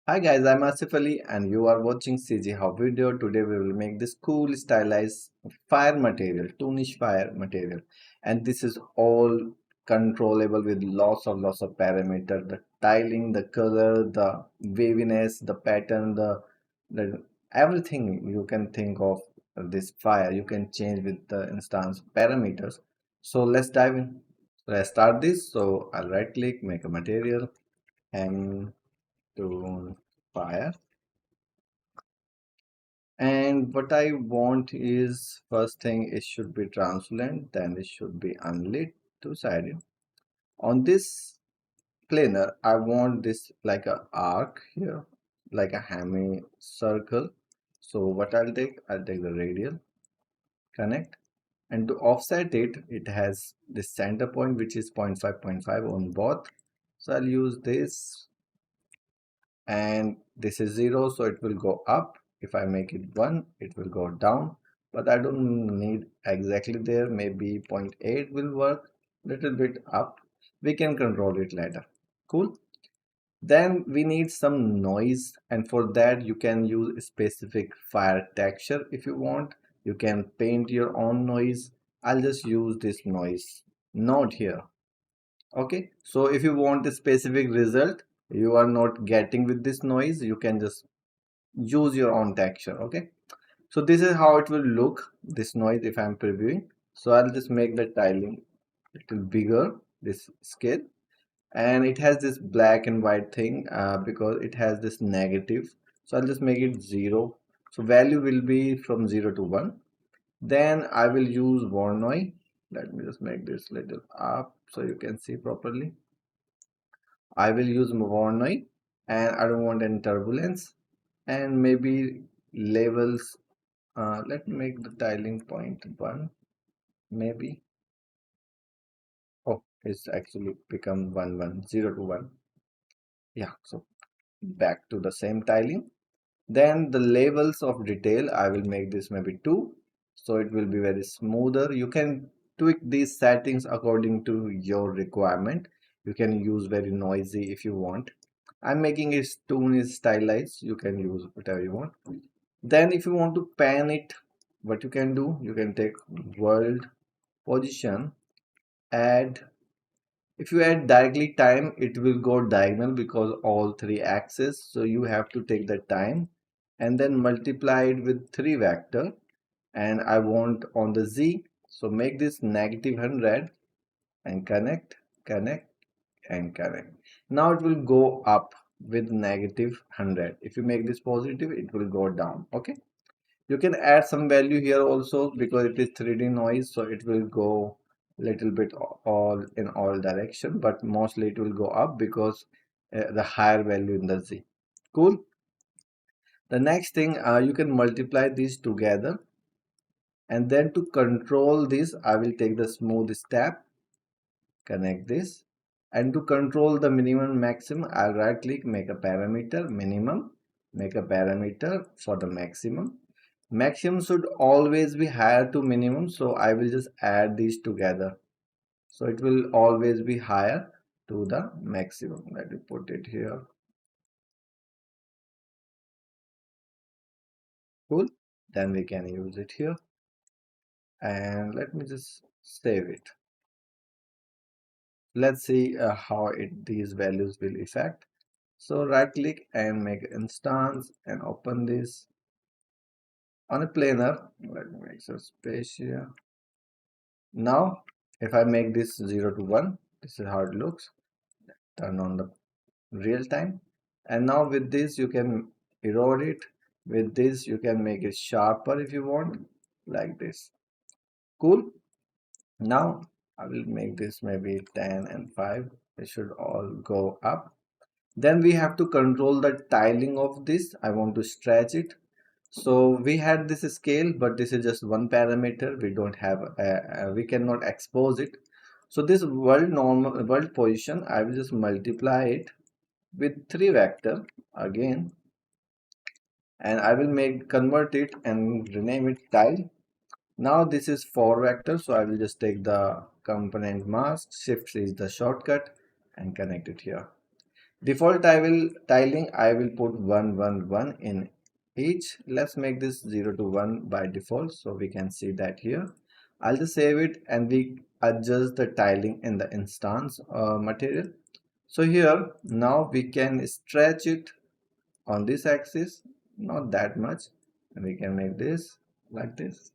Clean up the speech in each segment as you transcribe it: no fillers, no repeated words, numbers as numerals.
Hi guys, I'm Asif Ali and you are watching CGHOW video. Today we will make this cool stylized fire material, Toonish fire material. And this is all controllable with lots of parameter. The tiling, the color, the waviness, the pattern, the everything you can think of this fire. You can change with the instance parameters. So let's dive in. Let's start this. So I'll right click, make a material and Toon fire. And what I want is first thing it should be translucent, then it should be unlit two-sided. On this planar, I want this like a arc here, like a hammy circle. So what I'll take the radial, connect, and to offset it, it has this center point which is 0.5 on both. So I'll use this, and this is 0, so it will go up. If I make it 1, it will go down, but I don't need exactly there. Maybe zero 0.8 will work, little bit up. We can control it later. Cool. Then we need some noise, and for that you can use a specific fire texture. If you want, you can paint your own noise. I'll just use this noise node here. Okay, so if you want a specific result you are not getting with this noise, you can just use your own texture. Okay, so this is how it will look, this noise, if I'm previewing. So I'll just make the tiling a little bigger, this scale, and it has this black and white thing because it has this negative. So I'll just make it 0, so value will be from 0 to 1. Then I will use Voronoi. Let me just make this little up so you can see properly. I will use Voronoi, and I don't want any turbulence, and maybe levels. Let me make the tiling point 1, maybe. Oh, it's actually become 1 1 0 to 1. Yeah, so back to the same tiling. Then the levels of detail, I will make this maybe 2, so it will be very smoother. You can tweak these settings according to your requirement. You can use very noisy if you want. I'm making it Toon is stylized. You can use whatever you want. Then if you want to pan it, what you can do, you can take world position, add. If you add directly time, it will go diagonal because all three axes. So you have to take the time and then multiply it with 3 vector, and I want on the Z. So make this -100 and connect, connect, and connect. Now it will go up with -100. If you make this positive, it will go down. Okay, you can add some value here also because it is 3D noise, so it will go little bit all in all direction, but mostly it will go up because the higher value in the Z. Cool. The next thing, you can multiply these together, and then to control this I will take the smooth step, connect this, and to control the minimum maximum I'll right click, make a parameter minimum, make a parameter for the maximum. Maximum should always be higher to minimum, so I will just add these together, so it will always be higher to the maximum. Let me put it here. Cool. Then we can use it here, and let me just save it. Let's see how these values will affect. So right click and make instance and open this on a planar. Let me make some space here. Now if I make this 0 to 1, this is how it looks. Turn on the real time, and now with this you can erode it. With this you can make it sharper if you want, like this. Cool. Now I will make this maybe 10 and 5. It should all go up. Then we have to control the tiling of this. I want to stretch it. So we had this scale, but this is just one parameter. We don't have we cannot expose it. So this world position, I will just multiply it with 3 vector again, and I will convert it and rename it tile. Now this is 4 vector, so I will just take the component mask, shift is the shortcut, and connect it here. Default tiling, I will put 1 1 1 in each. Let's make this 0 to 1 by default so we can see that here. I'll just save it and we adjust the tiling in the instance material. So here now we can stretch it on this axis, not that much, and we can make this like this.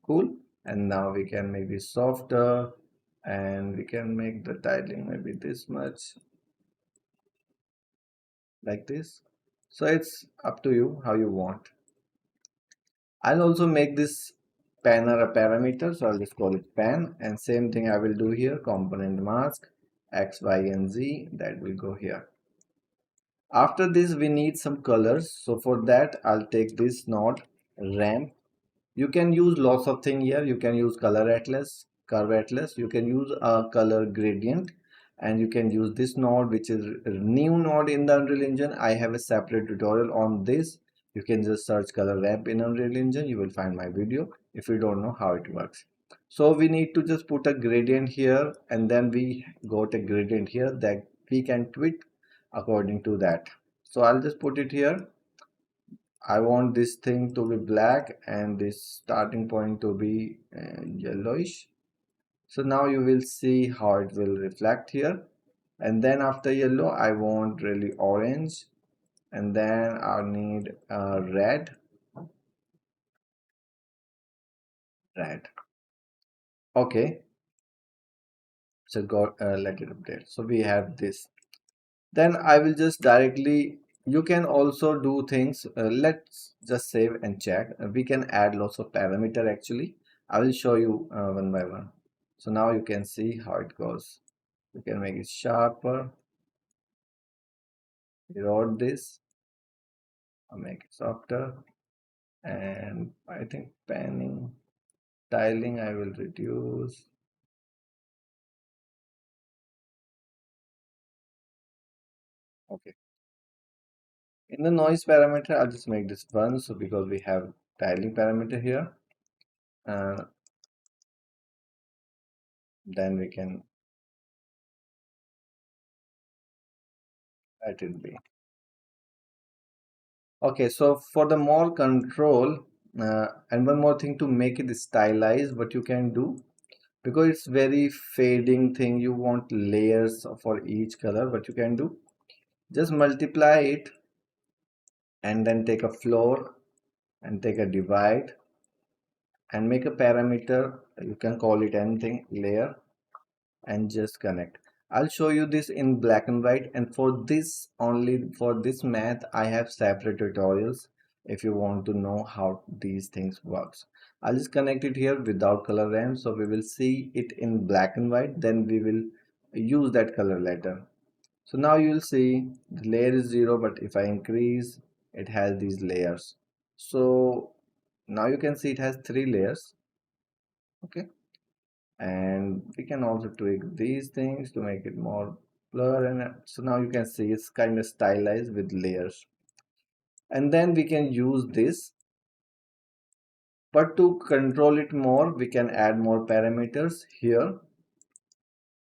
Cool. And now we can make this softer, and we can make the tiling maybe this much, like this. So it's up to you how you want. I'll also make this panner a parameter, so I'll just call it pan, and same thing I will do here, component mask x, y, and z, that will go here. After this we need some colors, so for that I'll take this node ramp. You can use lots of things here. You can use color atlas, curve atlas, you can use a color gradient, and you can use this node, which is a new node in the Unreal Engine. I have a separate tutorial on this. You can just search color ramp in Unreal Engine, you will find my video if you don't know how it works. So we need to just put a gradient here, and then we got a gradient here that we can tweak according to that. So I'll just put it here. I want this thing to be black and this starting point to be yellowish. So now you will see how it will reflect here. And then after yellow, I want really orange. And then I need red. Red. Okay. So go let it update. So we have this. Then I will just directly, you can also do things, let's just save and check. We can add lots of parameter actually. I will show you one by one. So now you can see how it goes. You can make it sharper, erode this, or make it softer, and I think panning, tiling I will reduce. Okay. In the noise parameter, I'll just make this 1, so because we have tiling parameter here, then we can let it be. Okay, so for the more control, and one more thing to make it stylized, what you can do, because it's very fading thing, you want layers for each color. What you can do, just multiply it and then take a floor and take a divide and make a parameter. You can call it anything, layer, and just connect. I'll show you this in black and white, and for this, only for this math I have separate tutorials if you want to know how these things works. I'll just connect it here without color ramp, so we will see it in black and white, then we will use that color later. So now you will see the layer is 0, but if I increase, it has these layers. So now you can see it has 3 layers. Okay, and we can also tweak these things to make it more blur, and so now you can see it's kind of stylized with layers. And then we can use this, but to control it more we can add more parameters here.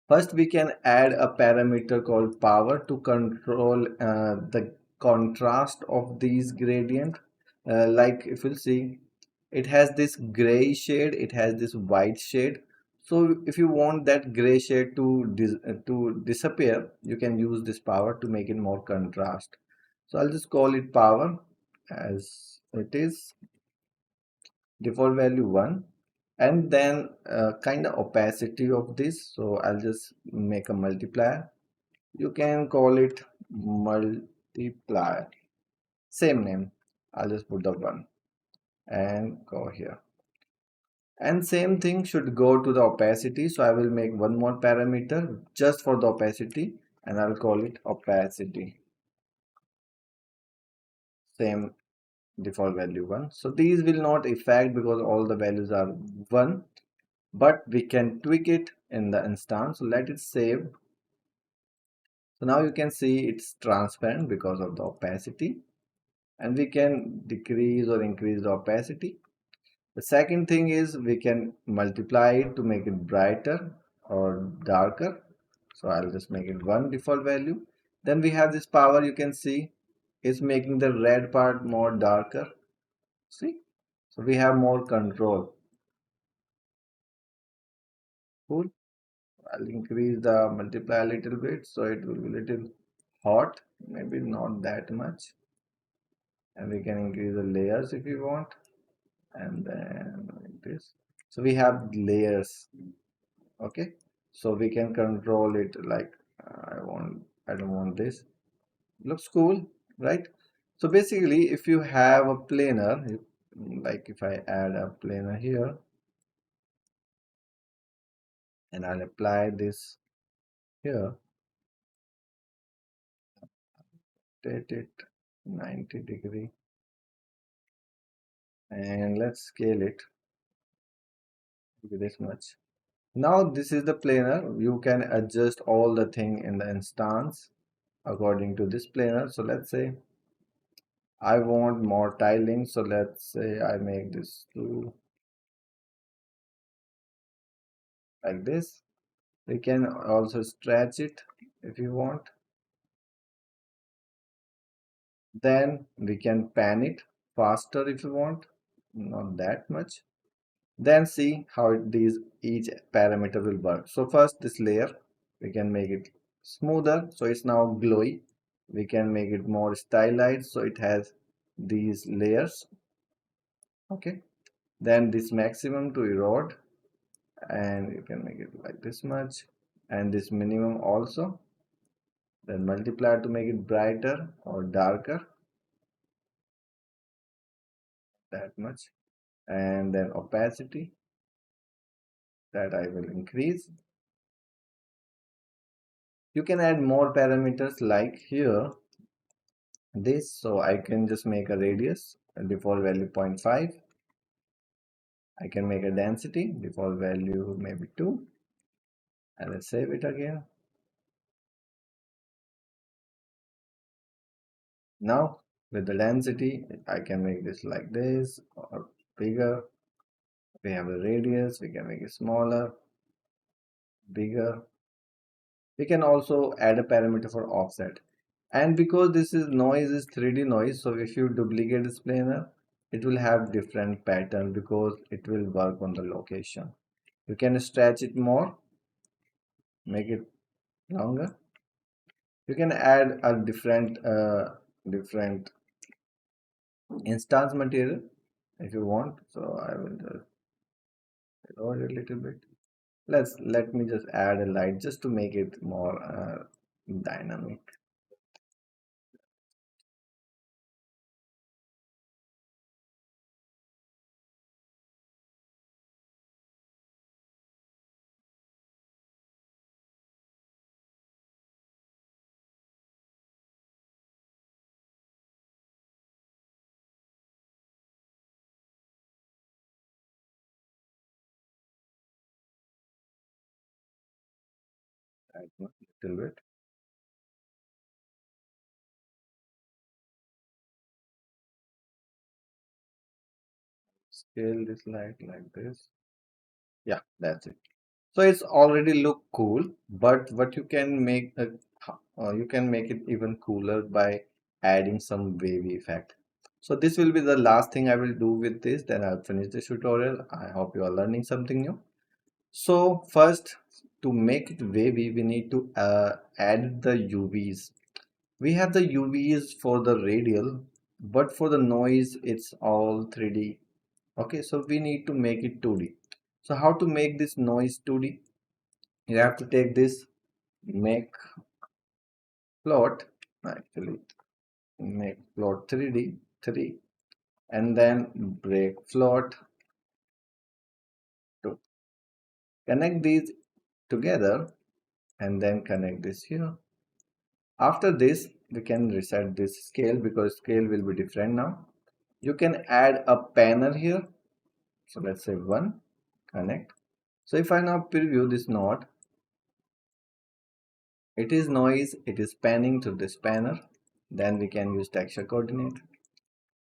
First we can add a parameter called power to control the contrast of these gradient. Like if you'll see, it has this gray shade, it has this white shade. So if you want that gray shade to disappear, you can use this power to make it more contrast. So I'll just call it power as it is, default value 1, and then kind of opacity of this, so I'll just make a multiplier. You can call it multiplier, same name. I'll just put the 1 and go here, and same thing should go to the opacity, so I will make one more parameter just for the opacity, and I'll call it opacity, same default value 1. So these will not affect because all the values are 1, but we can tweak it in the instance. So let it save. So now you can see it's transparent because of the opacity, and we can decrease or increase the opacity. The second thing is we can multiply it to make it brighter or darker. So I'll just make it 1 default value. Then we have this power, you can see is making the red part more darker. See, so we have more control. Cool. I'll increase the multiply a little bit so it will be a little hot, maybe not that much. And we can increase the layers if you want, and then like this. So we have layers. Okay, so we can control it like I don't want this. Looks cool, right? So basically, if you have a planar, like if I add a planar here and I'll apply this here, rotate it 90 degree, and let's scale it to this much. Now this is the planar. You can adjust all the thing in the instance according to this planar. So let's say I want more tiling. So let's say I make this to like this. We can also stretch it if you want. Then we can pan it faster if you want, not that much. Then see how these each parameter will work. So first this layer, we can make it smoother, so it's now glowy. We can make it more stylized, so it has these layers. Okay. Then this maximum to erode, and you can make it like this much, and this minimum also. Then multiply to make it brighter or darker, that much. And then opacity, that I will increase. You can add more parameters like here this, so I can just make a radius, a default value 0.5. I can make a density, default value maybe 2, and let's save it again. Now with the density I can make this like this or bigger. We have a radius, we can make it smaller, bigger. We can also add a parameter for offset. And because this is noise is 3D noise, so if you duplicate this planar, it will have different pattern because it will work on the location. You can stretch it more, make it longer. You can add a different instance material if you want. So I will just lower it a little bit. Let me just add a light just to make it more dynamic. Add a little bit. Scale this light like this. Yeah, that's it. So it's already look cool, but what you can make it even cooler by adding some wavy effect. So this will be the last thing I will do with this, then I'll finish this tutorial. I hope you are learning something new. So first, to make it wavy, we need to add the UVs. We have the UVs for the radial, but for the noise it's all 3D. Okay, so we need to make it 2D. So how to make this noise 2D? You have to take this, make plot, actually make plot 3D 3, and then break float 2. Connect these together and then connect this here. After this we can reset this scale because scale will be different now. You can add a panel here, so let's say 1, connect. So if I now preview this node, it is noise, it is panning to this panel. Then we can use texture coordinate.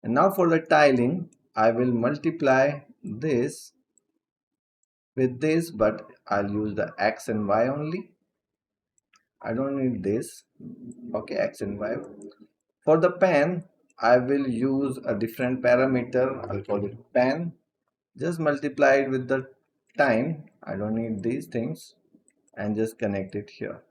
And now for the tiling, I will multiply this with this, but I'll use the X and Y only. I don't need this. Okay, X and Y. For the pen, I will use a different parameter. I'll call it pen. Just multiply it with the time. I don't need these things, and just connect it here.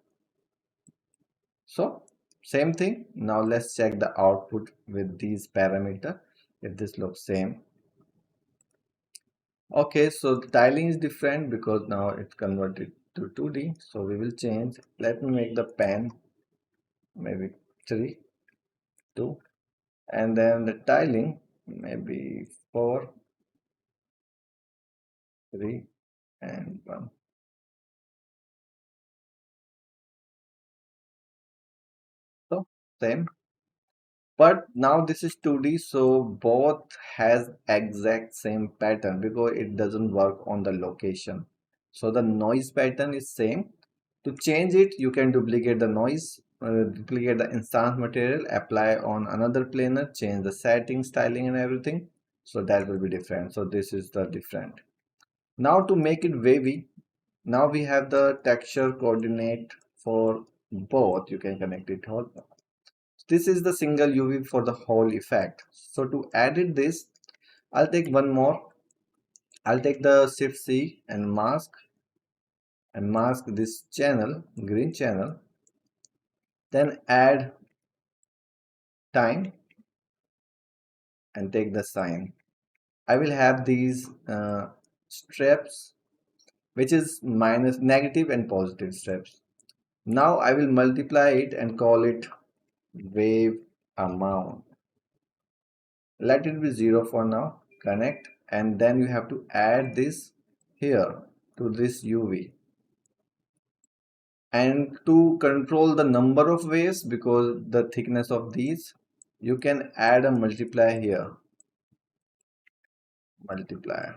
So same thing. Now let's check the output with these parameter if this looks same. Okay, so the tiling is different because now it's converted to 2D. So we will change. Let me make the pen maybe 3, 2, and then the tiling maybe 4, 3, and 1. So same. But now this is 2D, so both has exact same pattern because it doesn't work on the location. So the noise pattern is same. To change it, you can duplicate the noise, duplicate the instance material, apply on another planar, change the setting, styling and everything. So that will be different. So this is the different. Now to make it wavy, now we have the texture coordinate for both. You can connect it all. This is the single UV for the whole effect. So to edit this, I'll take one more. I'll take the Shift C and mask this channel, green channel. Then add time and take the Sine. I will have these steps, which is minus negative and positive steps. Now I will multiply it and call it wave amount. Let it be 0 for now. Connect, and then you have to add this here to this UV. And to control the number of waves, because the thickness of these, you can add a multiplier here. Multiplier.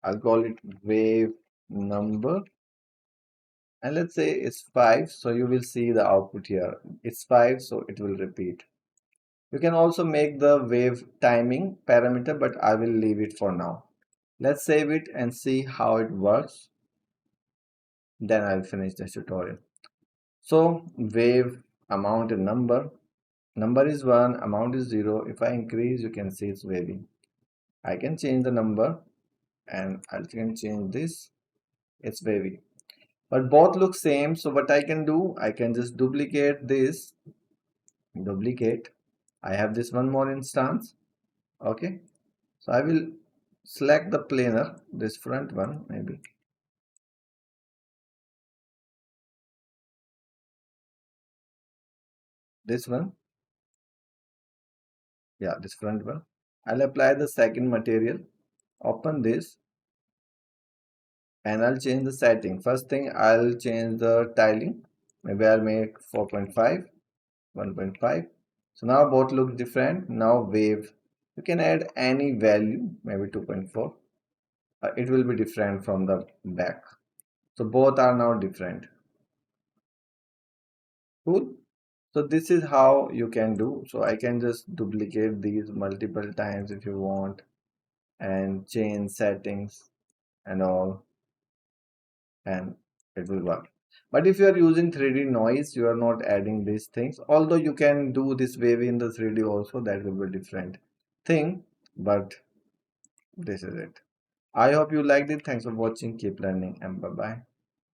I'll call it wave number. And let's say it's 5. So you will see the output here. It's 5, so it will repeat. You can also make the wave timing parameter, but I will leave it for now. Let's save it and see how it works. Then I'll finish the tutorial. So wave amount and number. Number is 1, amount is 0. If I increase, you can see it's wavy. I can change the number and I can change this. It's wavy. But both look same. So what I can do, I can just duplicate this. Duplicate. I have this one more instance. Okay. So I will select the planar, this front one maybe. This one. Yeah, this front one. I'll apply the second material. Open this and I'll change the setting. First thing, I'll change the tiling. Maybe I'll make 4.5, 1.5. So now both look different. Now wave, you can add any value, maybe 2.4. It will be different from the back. So both are now different. Cool. So this is how you can do. So I can just duplicate these multiple times if you want and change settings and all, and it will work. But if you are using 3D noise, you are not adding these things. Although you can do this wavy in the 3D also, that will be different thing. But this is it. I hope you liked it. Thanks for watching. Keep learning and bye bye.